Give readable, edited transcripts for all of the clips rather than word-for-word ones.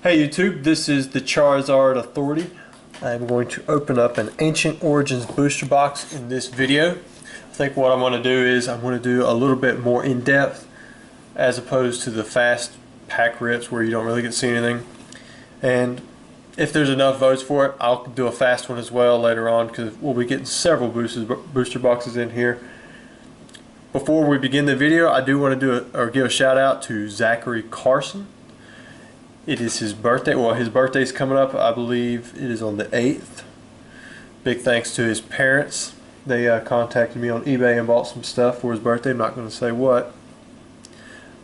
Hey YouTube, this is the Charizard Authority. I'm going to open up an Ancient Origins booster box in this video. I think what I'm going to do is I'm going to do a little bit more in depth as opposed to the fast pack rips where you don't really get to see anything. And if there's enough votes for it, I'll do a fast one as well later on because we'll be getting several booster boxes in here. Before we begin the video, I do want to give a shout out to Zachary Carson. It is his birthday. Well, his birthday's coming up. I believe it is on the 8th. Big thanks to his parents. They contacted me on eBay and bought some stuff for his birthday. I'm not going to say what.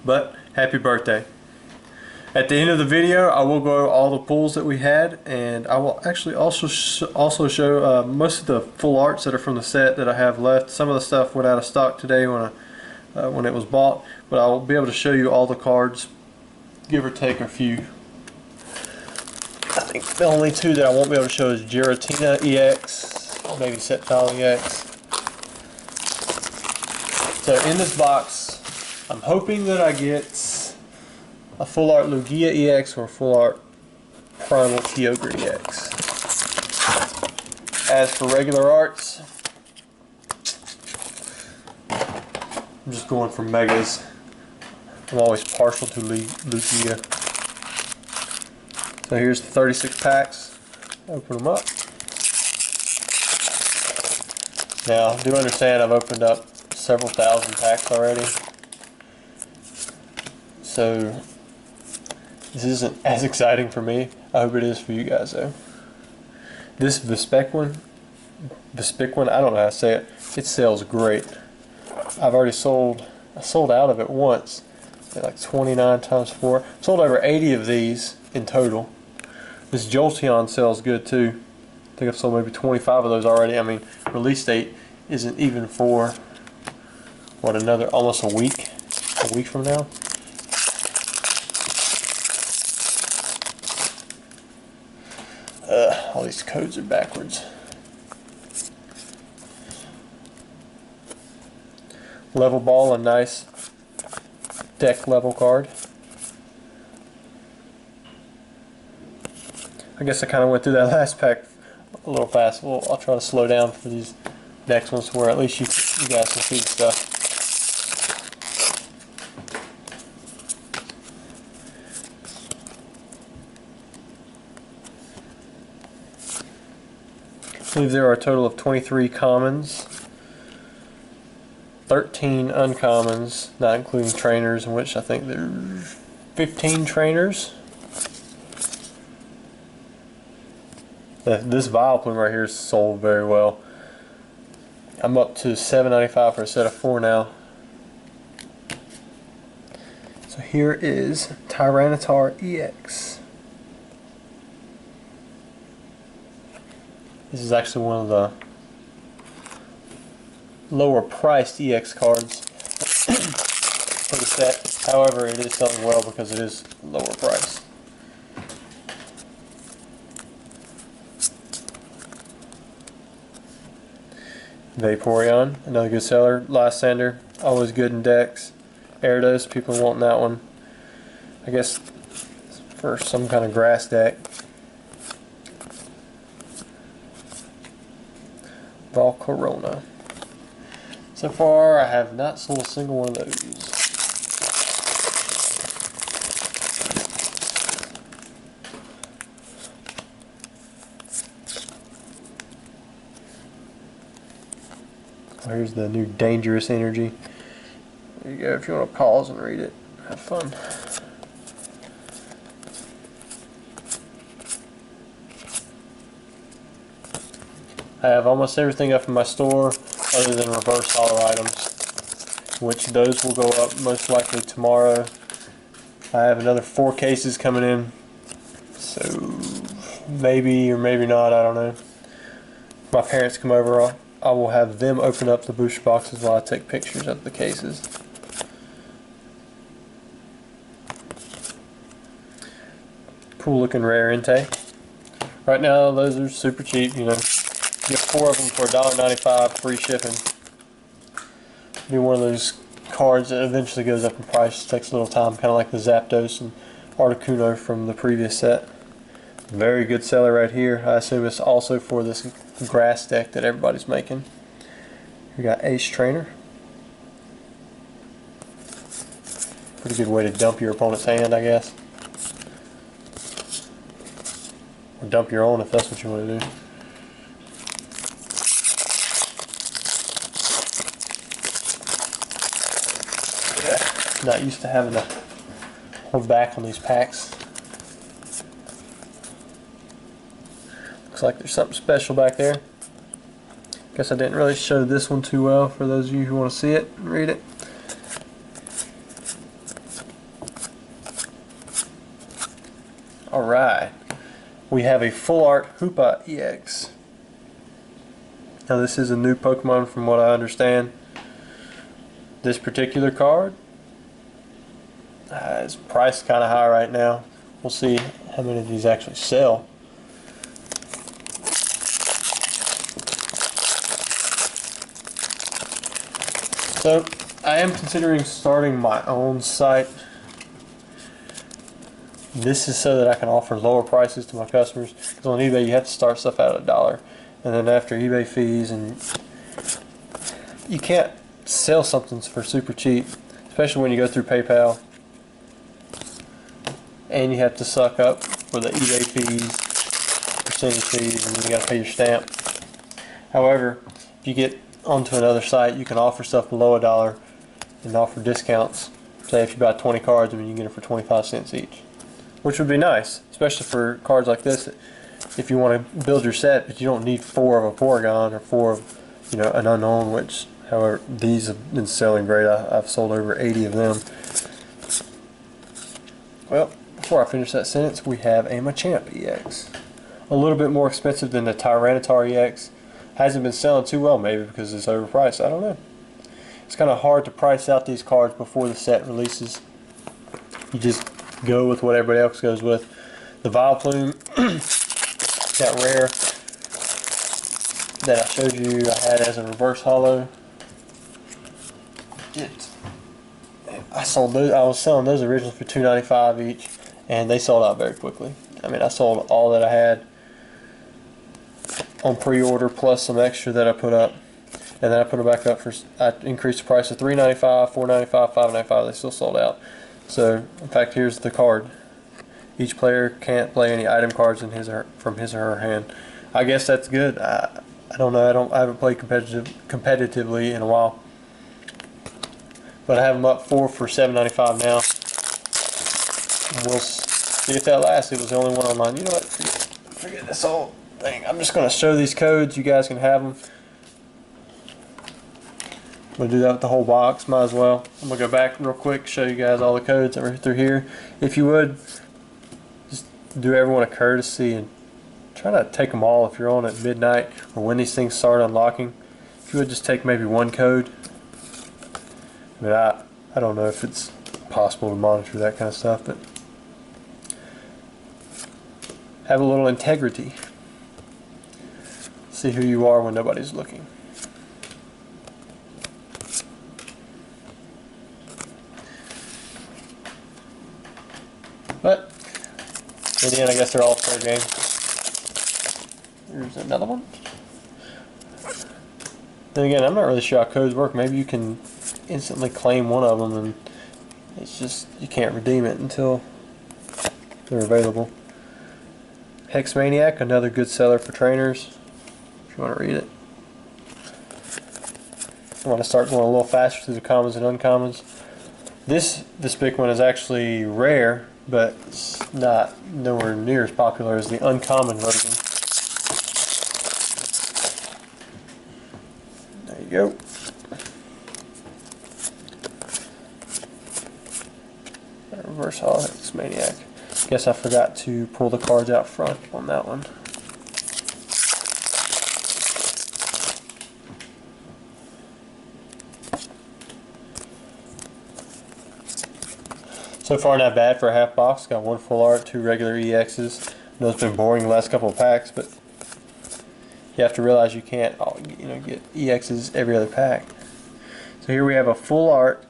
But happy birthday. At the end of the video, I will go over all the pulls that we had, and I will actually also show most of the full arts that are from the set that I have left. Some of the stuff went out of stock today when it was bought, but I'll be able to show you all the cards, give or take a few. I think the only two that I won't be able to show is Giratina EX, maybe Sceptile EX. So in this box, I'm hoping that I get a full art Lugia EX or a full art Primal Kyogre EX. As for regular arts, I'm just going for Megas. I'm always partial to Lugia. So here's the 36 packs. Open them up. Now, do understand I've opened up several thousand packs already. So this isn't as exciting for me. I hope it is for you guys though. This Vespiquen, I don't know how to say it. It sells great. I've already sold out of it once. Like 29 times 4. Sold over 80 of these in total. This Jolteon sells good too. I think I've sold maybe 25 of those already. I mean, release date isn't even for what, another almost a week from now. All these codes are backwards. Level Ball, a nice deck level card. I guess I kind of went through that last pack a little fast. Well, I'll try to slow down for these next ones where at least you guys can see the stuff. I believe there are a total of 23 commons, 13 uncommons, not including trainers, in which I think there's 15 trainers. This Vileplume right here is sold very well. I'm up to $7.95 for a set of 4 now. So here is Tyranitar EX. This is actually one of the lower priced EX cards for the set. However, it is selling well because it is lower priced. Vaporeon, another good seller. Lysander, always good in decks. Gyarados, people wanting that one. I guess for some kind of grass deck. Volcarona. So far, I have not sold a single one of those. Here's the new Dangerous Energy. There you go, if you want to pause and read it, have fun. I have almost everything up in my store other than reverse holo items, which those will go up most likely tomorrow. I have another 4 cases coming in, so maybe or maybe not, I don't know. If my parents come over, I will have them open up the booster boxes while I take pictures of the cases. Cool looking rare Entei. Right now those are super cheap, you know. You get 4 of them for $1.95, free shipping. Be one of those cards that eventually goes up in price. It takes a little time, kind of like the Zapdos and Articuno from the previous set. Very good seller right here. I assume it's also for this grass deck that everybody's making. We got Ace Trainer. Pretty good way to dump your opponent's hand, I guess. Or dump your own if that's what you want to do. Yeah, not used to having to hold back on these packs. Looks like there's something special back there. Guess I didn't really show this one too well for those of you who want to see it and read it. Alright, we have a full art Hoopa EX. Now this is a new Pokemon from what I understand. This particular card is priced kind of high right now. We'll see how many of these actually sell. So I am considering starting my own site. This is so that I can offer lower prices to my customers, because on eBay you have to start stuff out at $1, and then after eBay fees, and you can't sell something for super cheap, especially when you go through PayPal, and you have to suck up for the eBay fees, percentage fees, and then you got to pay your stamp. However, if you get onto another site, you can offer stuff below $1 and offer discounts. Say if you buy 20 cards, I mean, you can get it for 25 cents each, which would be nice, especially for cards like this. If you want to build your set, but you don't need 4 of a Porygon or 4 of, you know, an unknown. Which, however, these have been selling great. I've sold over 80 of them. Well, before I finish that sentence, we have a Machamp EX. A little bit more expensive than the Tyranitar EX. Hasn't been selling too well, maybe because it's overpriced. I don't know. It's kind of hard to price out these cards before the set releases. You just go with what everybody else goes with. The Vileplume, that rare that I showed you I had as a reverse holo. I sold those. I was selling those originally for $2.95 each, and they sold out very quickly. I mean, I sold all that I had on pre-order plus some extra that I put up, and then I put it back up for. I increased the price to $3.95, $4.95, $5.95. They still sold out. So, in fact, here's the card. Each player can't play any item cards in from his or her hand. I guess that's good. I don't know. I haven't played competitively in a while, but I have them up for $7.95 now. And we'll see if that lasts. It was the only one online. You know what? Forget this whole thing. I'm just going to show these codes. You guys can have them. I'm going to do that with the whole box, might as well. I'm going to go back real quick, show you guys all the codes that were through here. If you would, just do everyone a courtesy and try not to take them all if you're on at midnight or when these things start unlocking. If you would just take maybe one code. I mean, I don't know if it's possible to monitor that kind of stuff, but have a little integrity. See who you are when nobody's looking. But in the end, I guess they're all fair game. Here's another one. Then again, I'm not really sure how codes work. Maybe you can instantly claim one of them, and it's just you can't redeem it until they're available. Hex Maniac, another good seller for trainers. If you want to read it. I want to start going a little faster through the commons and uncommons. This big one is actually rare, but it's not nowhere near as popular as the uncommon version. There you go. Reverse Holo Hex Maniac. Guess I forgot to pull the cards out front on that one. So far not bad for a half box. Got one full art, 2 regular EXs. I know it's been boring the last couple of packs, but you have to realize you can't get EXs every other pack. So here we have a full art,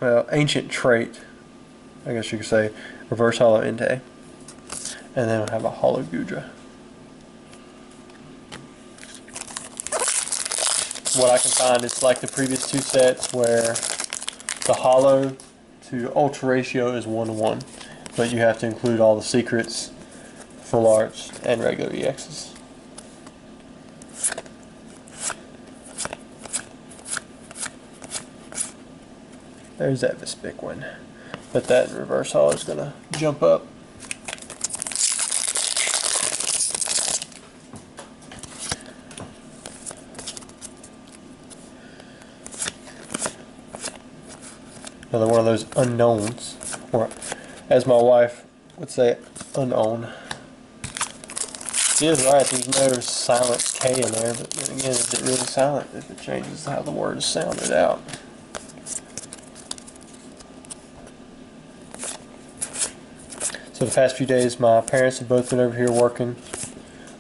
well, ancient trait, I guess you could say, reverse hollow Entei, and then we'll have a hollow Gudra. What I can find is like the previous two sets where the hollow to ultra ratio is 1:1, but you have to include all the secrets, full arts, and regular EXs. There's that Vespic one, but that reverse hollow is going to jump up. Another one of those unknowns, or as my wife would say, unknown. She is right, there's no silent K in there, but then again, is it really silent if it changes how the word is sounded out? So the past few days, my parents have both been over here working,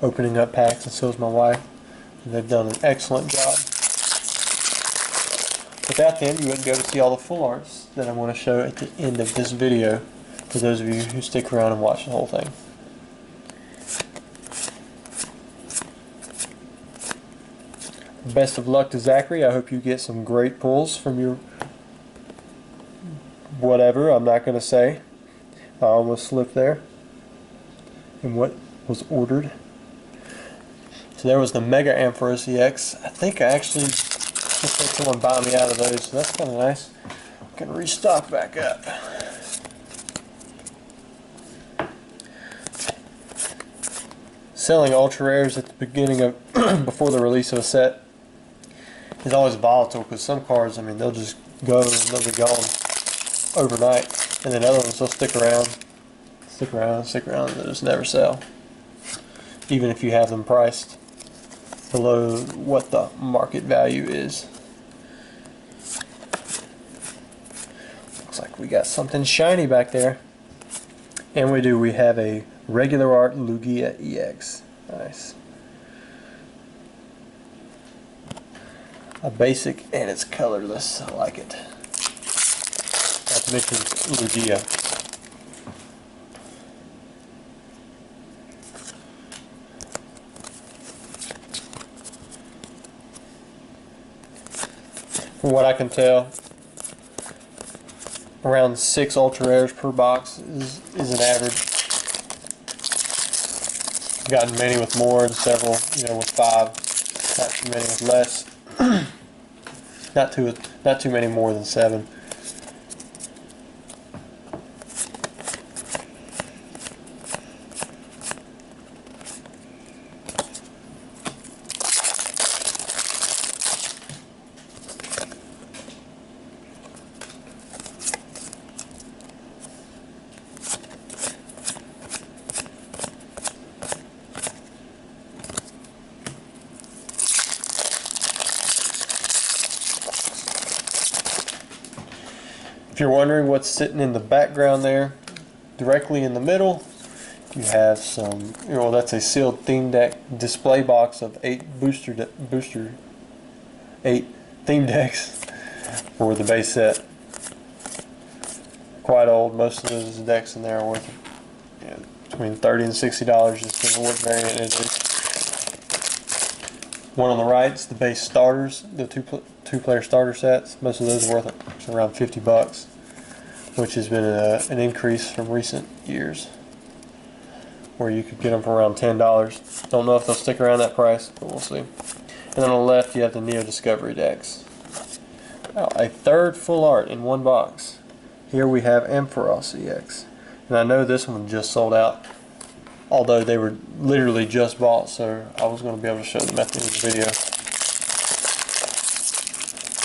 opening up packs, and so is my wife. And they've done an excellent job. Without them, you wouldn't be able to see all the full arts that I'm going to show at the end of this video, for those of you who stick around and watch the whole thing. Best of luck to Zachary. I hope you get some great pulls from your whatever, I'm not going to say. I almost slipped there in what was ordered. So there was the Mega Ampharos EX. I think I actually just had someone buy me out of those, so that's kind of nice. I can restock back up. Selling ultra rares at the beginning of before the release of a set is always volatile, because some cards, I mean, they'll just go and they'll be gone overnight. And then other ones, they'll stick around, and they'll just never sell. Even if you have them priced below what the market value is. Looks like we got something shiny back there. And we do, we have a regular art Lugia EX. Nice. A basic, and it's colorless. I like it. Not to mention Lugia. From what I can tell, around 6 ultra rares per box is an average. I've gotten many with more and several, with 5. Not too many with less. Not too many more than 7. If you're wondering what's sitting in the background there, directly in the middle, you have some, that's a sealed theme deck display box of 8 8 theme decks for the base set. Quite old. Most of those decks in there are worth between $30 and $60, just depending on what variant it is. One on the right is the base starters, the two-player starter sets. Most of those are worth around $50, which has been an increase from recent years, where you could get them for around $10. Don't know if they'll stick around that price, but we'll see. And then on the left, you have the Neo Discovery decks. Now, a third full art in one box. Here we have Ampharos EX, and I know this one just sold out, although they were literally just bought, so I was going to be able to show them at the end of the video.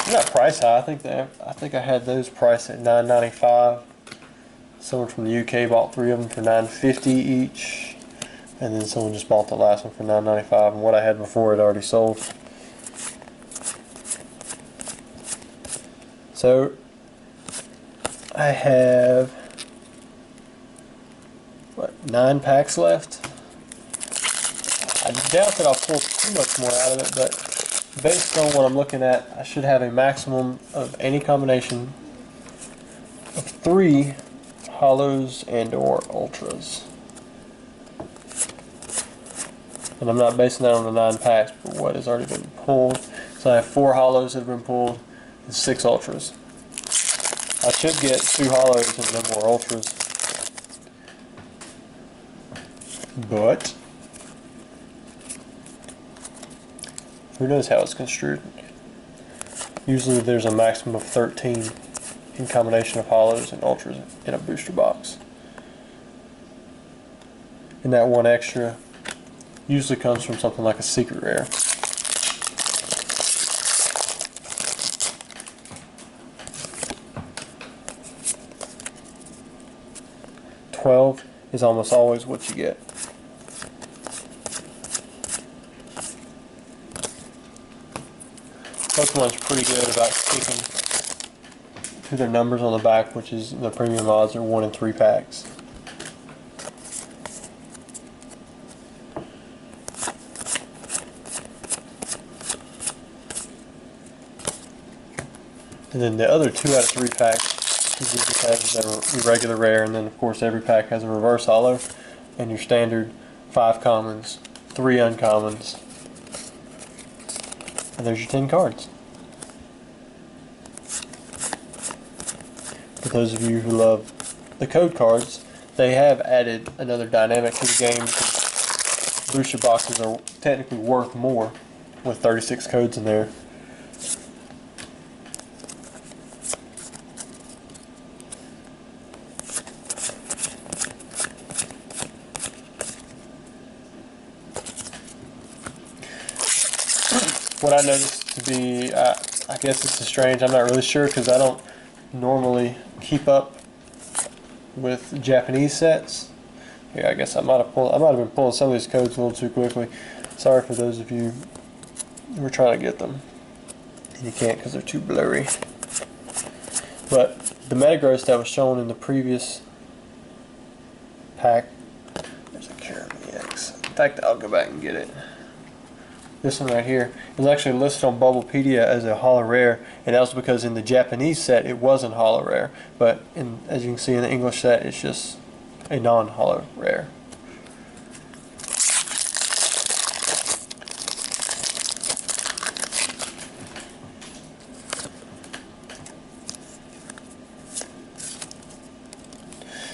They're not price high. I think I had those priced at $9.95. Someone from the UK bought 3 of them for $9.50 each, and then someone just bought the last one for $9.95. And what I had before had already sold. So I have 9 packs left. I doubt that I'll pull too much more out of it, but based on what I'm looking at, I should have a maximum of any combination of 3 Hollows and or ultras. And I'm not basing that on the 9 packs, but what has already been pulled. So I have 4 hollows that have been pulled and 6 ultras. I should get 2 hollows and no more ultras. But who knows how it's construed. Usually there's a maximum of 13 in combination of hollows and ultras in a booster box. And that one extra usually comes from something like a secret rare. $12 is almost always what you get. Pokemon's pretty good about sticking to their numbers on the back, which is the premium odds are 1 in 3 packs. And then the other 2 out of 3 packs usually just has your regular rare, and then of course every pack has a reverse holo and your standard 5 commons, 3 uncommons, and there's your 10 cards. For those of you who love the code cards, they have added another dynamic to the game because booster boxes are technically worth more with 36 codes in there. What I noticed to be, I guess this is strange, I'm not really sure because I don't normally keep up with Japanese sets. Here, I guess I might have been pulling some of these codes a little too quickly. Sorry for those of you who are trying to get them. And you can't because they're too blurry. But the Metagross that was shown in the previous pack, there's a Charizard X. In fact, I'll go back and get it. This one right here is actually listed on Bubblepedia as a holo rare, and that was because in the Japanese set it wasn't holo rare, but as you can see in the English set it's just a non-holo rare.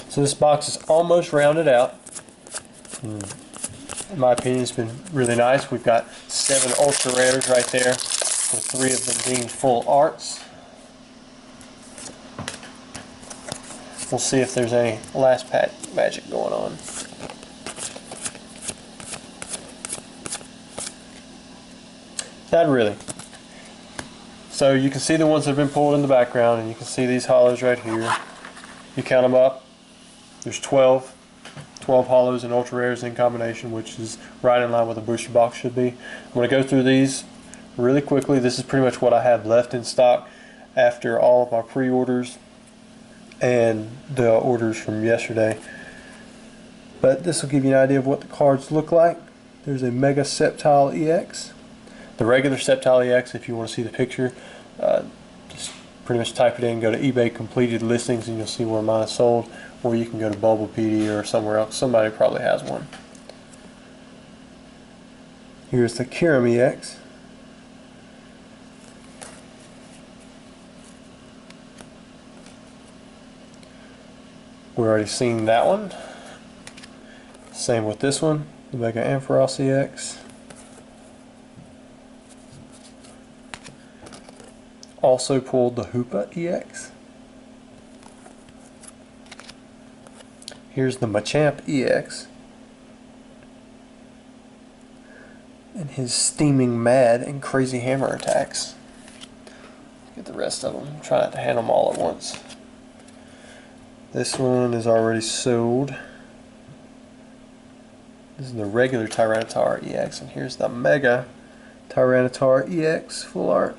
So this box is almost rounded out. In my opinion, it's been really nice. We've got 7 ultra rares right there, with 3 of them being full arts. We'll see if there's any last pack magic going on. Not really. So you can see the ones that have been pulled in the background, and you can see these hollows right here. You count them up. There's 12 hollows and ultra rares in combination, which is right in line with a booster box should be. I'm going to go through these really quickly. This is pretty much what I have left in stock after all of my pre-orders and the orders from yesterday. But this will give you an idea of what the cards look like. There's a Mega Sceptile EX. The regular Sceptile EX, if you want to see the picture, just pretty much type it in, go to eBay completed listings, and you'll see where mine is sold. Or you can go to Bubblepedia or somewhere else. Somebody probably has one. Here's the Kyurem EX. We've already seen that one. Same with this one, the Mega Ampharos EX. Also pulled the Hoopa EX. Here's the Machamp EX. And his Steaming Mad and Crazy Hammer attacks. Get the rest of them. Try not to handle them all at once. This one is already sold. This is the regular Tyranitar EX. And here's the Mega Tyranitar EX full art.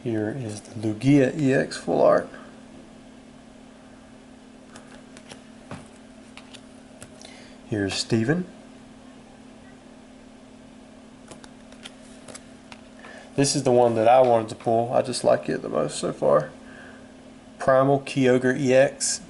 Here is the Lugia EX full art. Here's Steven. This is the one that I wanted to pull. I just like it the most so far. Primal Kyogre EX.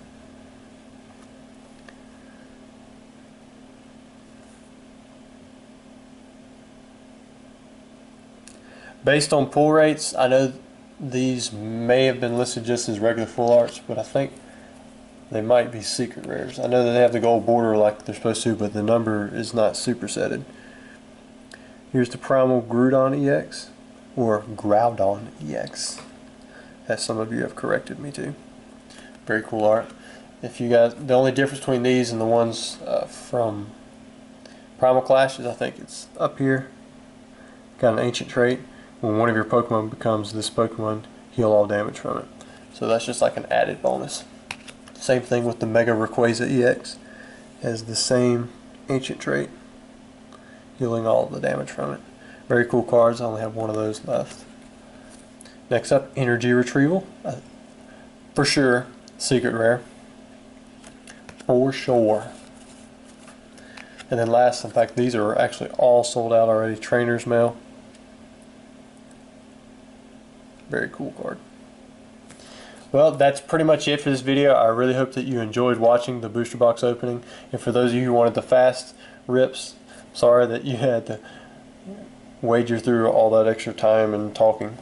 Based on pull rates, I know these may have been listed just as regular full arts, but I think they might be secret rares. I know that they have the gold border like they're supposed to, but the number is not supersetted. Here's the Primal Groudon EX, or Groudon EX, as some of you have corrected me to. Very cool art. If you guys, the only difference between these and the ones from Primal Clash is I think it's up here. Got an ancient trait. When one of your Pokemon becomes this Pokemon, heal all damage from it. So that's just like an added bonus. Same thing with the Mega Rayquaza EX. Has the same ancient trait, healing all the damage from it. Very cool cards. I only have one of those left. Next up, Energy Retrieval. For sure, secret rare. For sure. And then last, in fact, these are actually all sold out already. Trainer's Mail. Very cool card. Well, that's pretty much it for this video. I really hope that you enjoyed watching the booster box opening. And for those of you who wanted the fast rips, sorry that you had to wager through all that extra time and talking.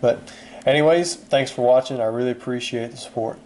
But anyways, thanks for watching. I really appreciate the support.